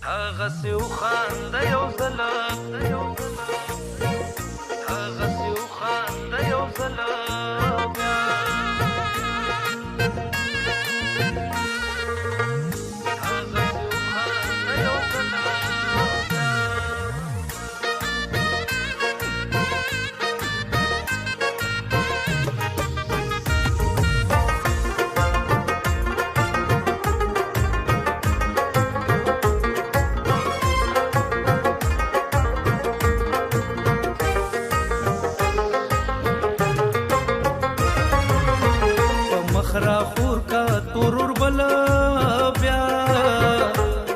هغسې وخانده یو ځله هغسې وخانده یو ځله بیا هغسې وخانده یو ځله را خور کا تورور بلا بیا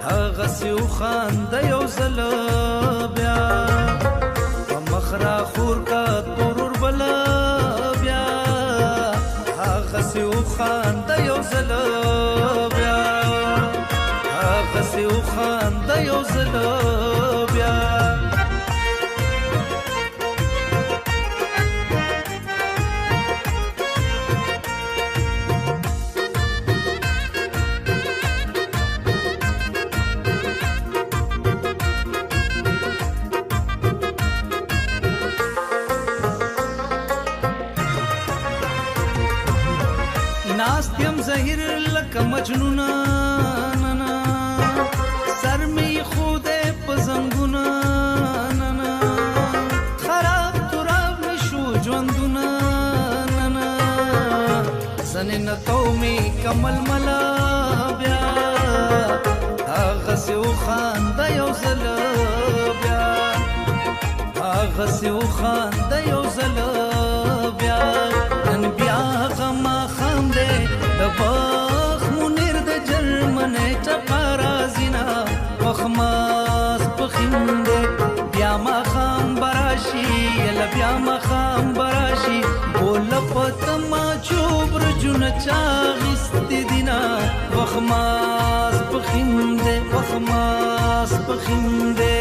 هغسې وخانده یو ځله بیا په مخ را خور کا تورور بلا بیا هغسې وخانده یو ځله بیا هغسې وخانده یو ځله بیا ناستیم زهیر لکه مجنونه ننا سر می خوده په زنګونه ننا خراب تراب می شو ژوندونه ننا زنې نتو می کمل ملا بیا هغسې وخانده یو ځله بیا هغسې وخانده یو ځله بیا نن بیا غما خاندې د باغ منیر د جرمنې ټپه راځينا وخماس پخیندې بیا ماښام براشي یله بیا ماښام براشي بوله پتما چوب رجونه چاغیستې دینا وخماس پخیندې وخماس پخیندې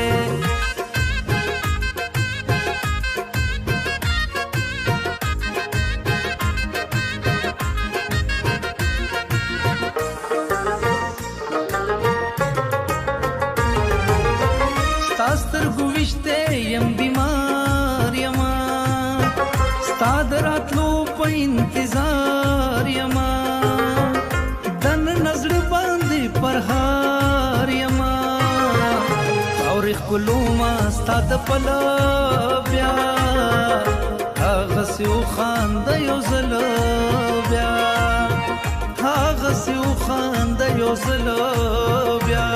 سترګو وشته یم بیمار یما ستا د راتلو په انتظار یما دن نظر باندې پرهار یما خاورې ښکلومه ستا د پله بیا هغسې وخانده یو ځله بیا هغسې وخانده یو ځله بیا